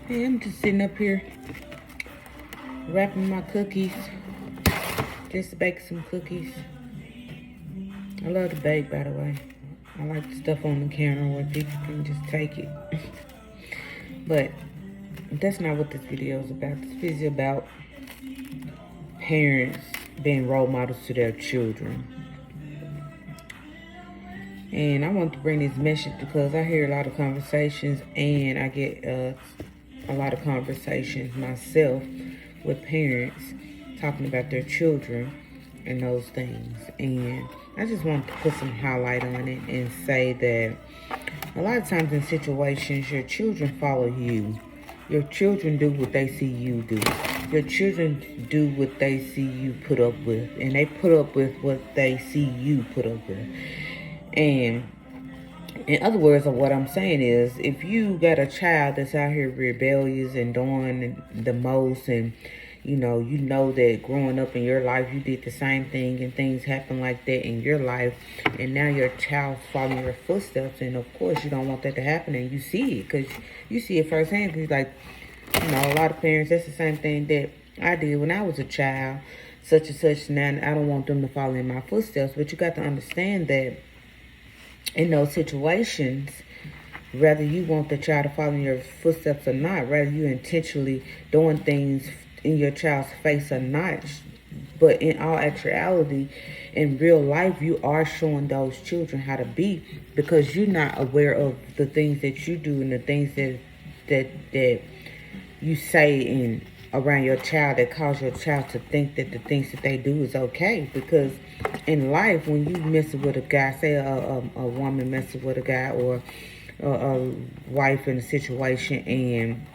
Hey, I'm just sitting up here wrapping my cookies. Just to bake some cookies. I love to bake, by the way. I like the stuff on the counter where people can just take it. But that's not what this video is about. This video is about parents being role models to their children. And I want to bring this message because I hear a lot of conversations and I get a lot of conversations myself with parents talking about their children and those things. And I just want to put some highlight on it and say that a lot of times in situations, your children follow you. Your children do what they see you do. Your children do what they see you put up with. And they put up with what they see you put up with. And in other words, of what I'm saying is, if you got a child that's out here rebellious and doing the most, and you know that growing up in your life you did the same thing and things happen like that in your life, and now your child's following your footsteps, and of course you don't want that to happen, and you see it because you see it firsthand. Because like, a lot of parents, that's the same thing that I did when I was a child, such and such. Now I don't want them to follow in my footsteps, but you got to understand that in those situations, whether you want the child to follow in your footsteps or not, whether you intentionally doing things in your child's face or not, but in all actuality, in real life, you are showing those children how to be, because you're not aware of the things that you do and the things that you say in around your child that cause your child to think that the things that they do is okay. Because in life, when you mess with a guy, say a woman messes with a guy, or a wife in a situation, and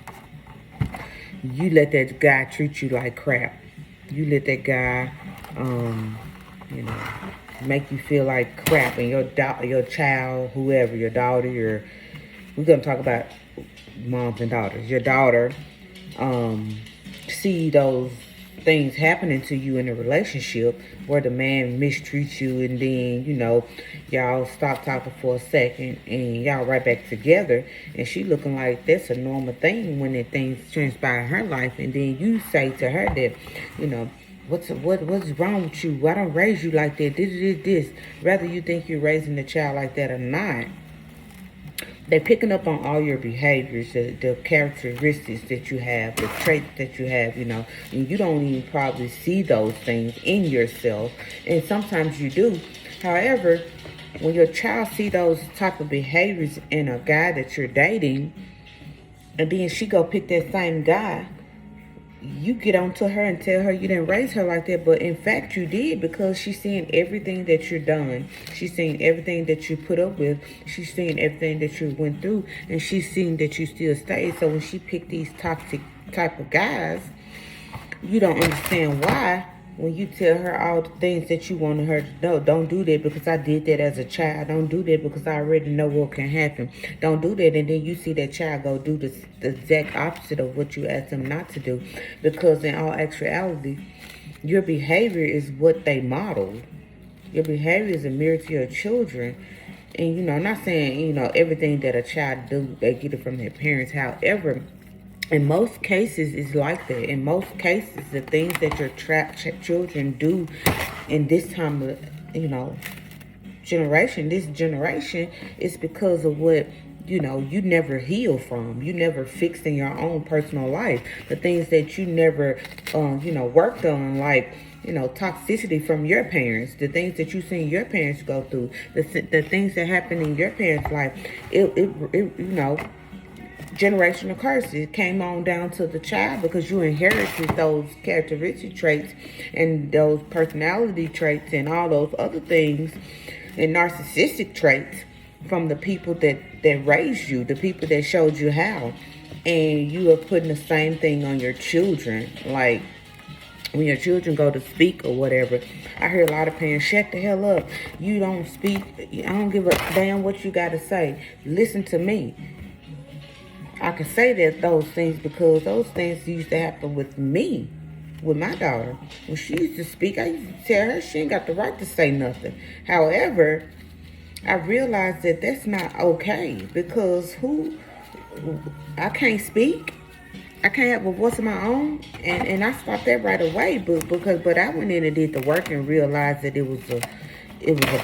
you let that guy treat you like crap, you let that guy make you feel like crap, and your child, whoever, your daughter, we're gonna talk about moms and daughters, your daughter see those things happening to you in a relationship where the man mistreats you, and then y'all stop talking for a second and y'all right back together, and she looking like that's a normal thing when the things transpire in her life, and then you say to her that what's wrong with you, I don't raise you like that, this, whether you think you're raising the child like that or not. They're picking up on all your behaviors, the characteristics that you have, the traits that you have, and you don't even probably see those things in yourself. And sometimes you do. However, when your child see those type of behaviors in a guy that you're dating, and then she go pick that same guy, you get on to her and tell her you didn't raise her like that, but in fact you did, because she's seeing everything that you're done. She's seeing everything that you put up with. She's seeing everything that you went through, and she's seeing that you still stayed. So when she picked these toxic type of guys, you don't understand why. When you tell her all the things that you wanted her to know, don't do that because I did that as a child. Don't do that because I already know what can happen. Don't do that. And then you see that child go do the exact opposite of what you asked them not to do. Because in all actuality, your behavior is what they modeled. Your behavior is a mirror to your children. And, I'm not saying, everything that a child do, they get it from their parents. However, in most cases, it's like that. In most cases, the things that your children do in this time of, this generation, is because of what, you never healed from. You never fixed in your own personal life. The things that you never, worked on, like, toxicity from your parents, the things that you seen your parents go through, the things that happen in your parents' life, generational curses came on down to the child, because you inherited those characteristic traits and those personality traits and all those other things and narcissistic traits from the people that raised you, the people that showed you how. And you are putting the same thing on your children. Like, when your children go to speak or whatever, I hear a lot of parents, shut the hell up. You don't speak. I don't give a damn what you got to say. Listen to me. I can say that those things because those things used to happen with me, with my daughter. When she used to speak, I used to tell her she ain't got the right to say nothing. However, I realized that that's not okay, because I can't speak. I can't have a voice of my own, and I stopped that right away. But I went in and did the work and realized that it was a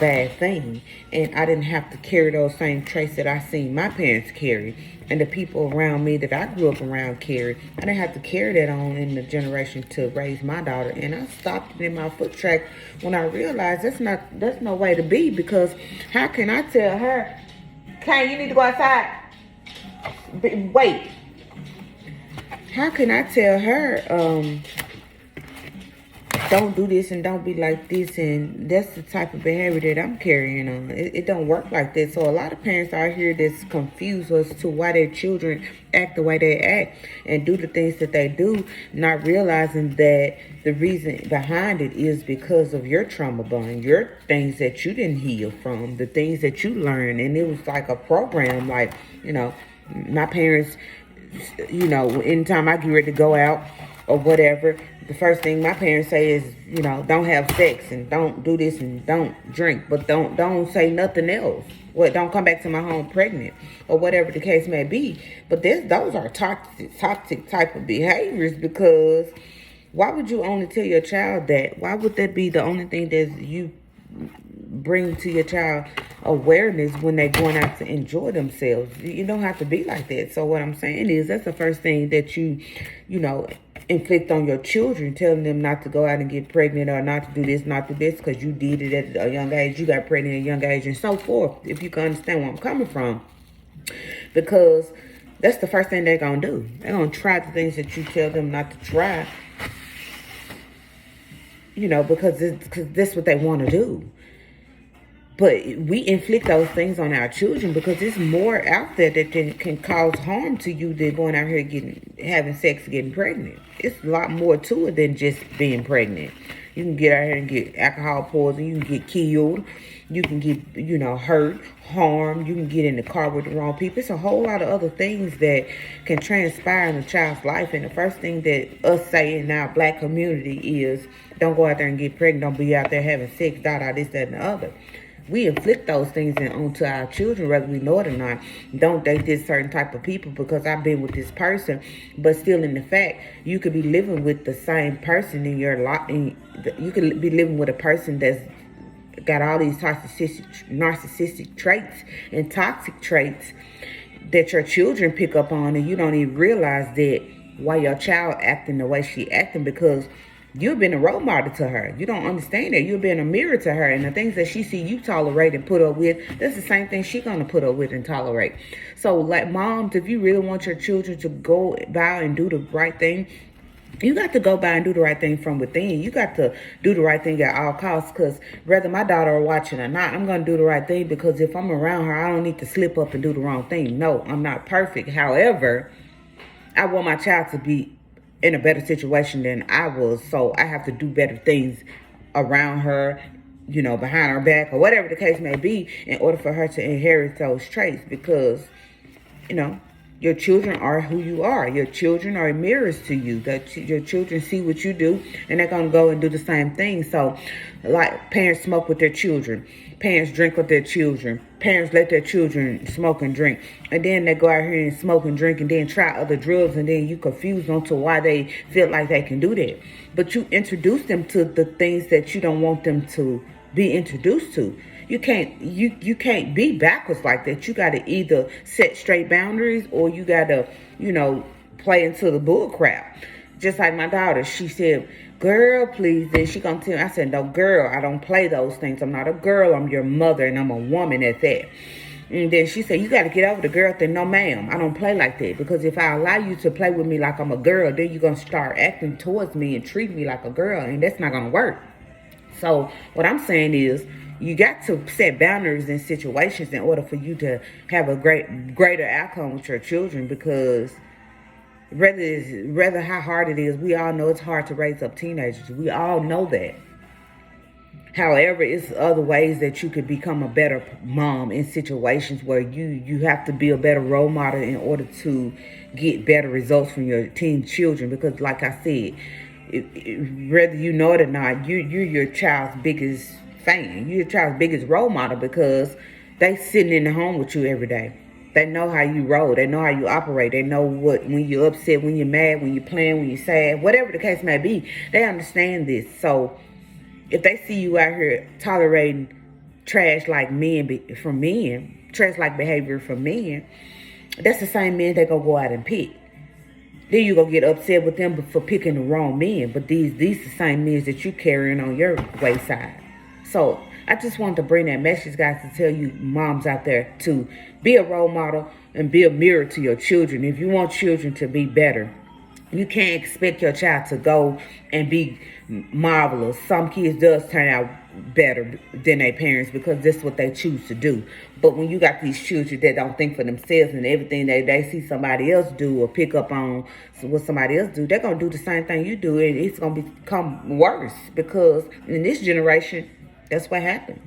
bad thing, and I didn't have to carry those same traits that I seen my parents carry and the people around me that I grew up around carry. I didn't have to carry that on in the generation to raise my daughter, and I stopped it in my foot track when I realized that's no way to be. Because how can I tell her, "Kay, you need to go outside"? Wait. How can I tell her, don't do this and don't be like this, and that's the type of behavior that I'm carrying on? It don't work like that. So a lot of parents out here that's confused as to why their children act the way they act and do the things that they do, not realizing that the reason behind it is because of your trauma bond, your things that you didn't heal from, the things that you learned. And it was like a program, like, my parents, anytime I get ready to go out or whatever, the first thing my parents say is, don't have sex and don't do this and don't drink, but don't say nothing else. Well, don't come back to my home pregnant or whatever the case may be. But those are toxic type of behaviors, because why would you only tell your child that? Why would that be the only thing that you bring to your child awareness when they're going out to enjoy themselves? You don't have to be like that. So what I'm saying is, that's the first thing that you inflict on your children, telling them not to go out and get pregnant, or not to do this, not to do this, because you did it at a young age, you got pregnant at a young age, and so forth, if you can understand where I'm coming from. Because that's the first thing they're going to do. They're going to try the things that you tell them not to try, because that's what they want to do. But we inflict those things on our children because there's more out there that can cause harm to you than going out here having sex, getting pregnant. It's a lot more to it than just being pregnant. You can get out here and get alcohol poisoning. You can get killed. You can get, hurt, harmed. You can get in the car with the wrong people. It's a whole lot of other things that can transpire in a child's life. And the first thing that us say in our black community is, don't go out there and get pregnant. Don't be out there having sex, this, that, and the other. We inflict those things onto our children, whether we know it or not. Don't date this certain type of people because I've been with this person. But still, in the fact, you could be living with the same person in your life. You could be living with a person that's got all these narcissistic traits and toxic traits that your children pick up on, and you don't even realize that why your child acting the way she acting, because you've been a role model to her. You don't understand that. You've been a mirror to her. And the things that she see you tolerate and put up with, that's the same thing she's going to put up with and tolerate. So, like moms, if you really want your children to go by and do the right thing, you got to go by and do the right thing from within. You got to do the right thing at all costs, because whether my daughter are watching or not, I'm going to do the right thing, because if I'm around her, I don't need to slip up and do the wrong thing. No, I'm not perfect. However, I want my child to be in a better situation than I was, so I have to do better things around her, behind her back, or whatever the case may be, in order for her to inherit those traits. Because, your children are who you are. Your children are mirrors to you. Your children see what you do, and they're going to go and do the same thing. So, like, parents smoke with their children. Parents drink with their children. Parents let their children smoke and drink. And then they go out here and smoke and drink and then try other drugs, and then you confused on to why they feel like they can do that. But you introduce them to the things that you don't want them to be introduced to. You can't be backwards like that. You got to either set straight boundaries, or you got to, play into the bull crap. Just like my daughter, she said, "Girl, please." Then she gonna tell me, I said, "No, girl, I don't play those things. I'm not a girl. I'm your mother, and I'm a woman at that." And then she said, "You got to get over the girl thing." No, ma'am, I don't play like that. Because if I allow you to play with me like I'm a girl, then you're going to start acting towards me and treat me like a girl, and that's not going to work. So what I'm saying is, you got to set boundaries in situations in order for you to have a greater outcome with your children. Because rather how hard it is, we all know it's hard to raise up teenagers. We all know that. However, it's other ways that you could become a better mom in situations where you have to be a better role model in order to get better results from your teen children. Because like I said, whether you know it or not, you're your child's biggest fan. You're your child's biggest role model, because they sitting in the home with you every day. They know how you roll. They know how you operate. They know when you're upset, when you're mad, when you're playing, when you're sad, whatever the case may be. They understand this. So if they see you out here tolerating trash like trash like behavior from men, that's the same men they gonna go out and pick. Then you gonna get upset with them for picking the wrong men. But these the same men that you carrying on your wayside. So I just want to bring that message, guys, to tell you moms out there to be a role model and be a mirror to your children. If you want children to be better, you can't expect your child to go and be marvelous. Some kids does turn out better than their parents because that's what they choose to do. But when you got these children that don't think for themselves and everything they see somebody else do or pick up on what somebody else do, they're going to do the same thing you do, and it's going to become worse because in this generation, that's what happens.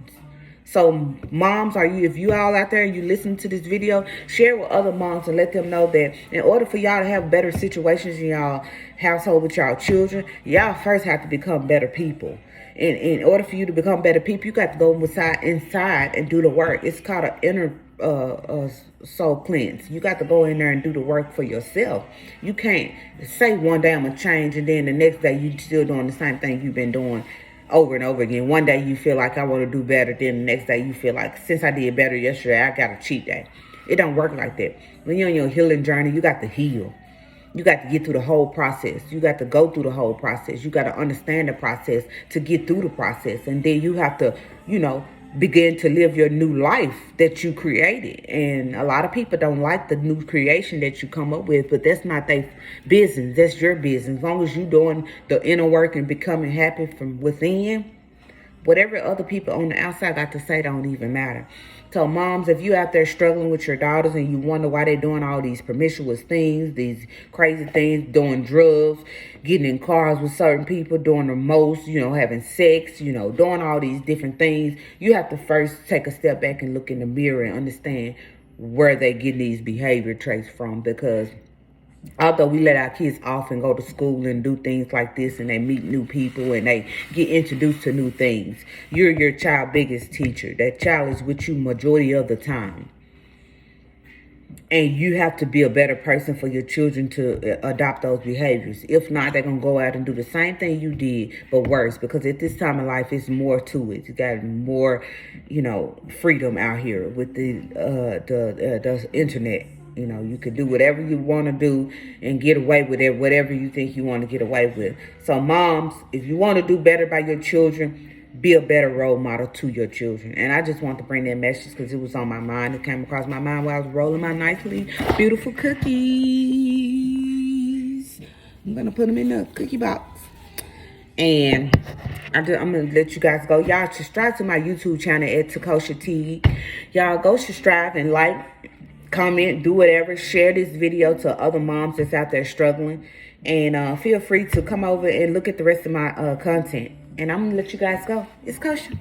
So moms, if you all out there and you listen to this video, share with other moms and let them know that in order for y'all to have better situations in y'all household with y'all children, y'all first have to become better people. And in order for you to become better people, you got to go inside and do the work. It's called an inner soul cleanse. You got to go in there and do the work for yourself. You can't say one day I'm going to change and then the next day you still doing the same thing you've been doing over and over again. One day you feel like I want to do better, then the next day you feel like since I did better yesterday, I got a cheat day. It don't work like that. When you're on your healing journey, you got to heal. You got to get through the whole process. You got to go through the whole process. You got to understand the process to get through the process. And then you have to, begin to live your new life that you created. And a lot of people don't like the new creation that you come up with, but that's not their business. That's your business. As long as you're doing the inner work and becoming happy from within, whatever other people on the outside got to say don't even matter. So moms, if you out there struggling with your daughters and you wonder why they're doing all these promiscuous things, these crazy things, doing drugs, getting in cars with certain people, doing the most, having sex, doing all these different things, you have to first take a step back and look in the mirror and understand where they're getting these behavior traits from. Because although we let our kids off and go to school and do things like this and they meet new people and they get introduced to new things, you're your child's biggest teacher. That child is with you majority of the time. And you have to be a better person for your children to adopt those behaviors. If not, they're going to go out and do the same thing you did, but worse. Because at this time in life, it's more to it. You got more, freedom out here with the internet. You could do whatever you want to do and get away with it, whatever you think you want to get away with. So moms, if you want to do better by your children, be a better role model to your children. And I just want to bring that message because it was on my mind. It came across my mind while I was rolling my nicely beautiful cookies. I'm going to put them in the cookie box. And I'm going to let you guys go. Y'all subscribe to my YouTube channel at Takosha T. Y'all go subscribe and like, comment, do whatever. Share this video to other moms that's out there struggling. And feel free to come over and look at the rest of my content. And I'm going to let you guys go. It's kosher.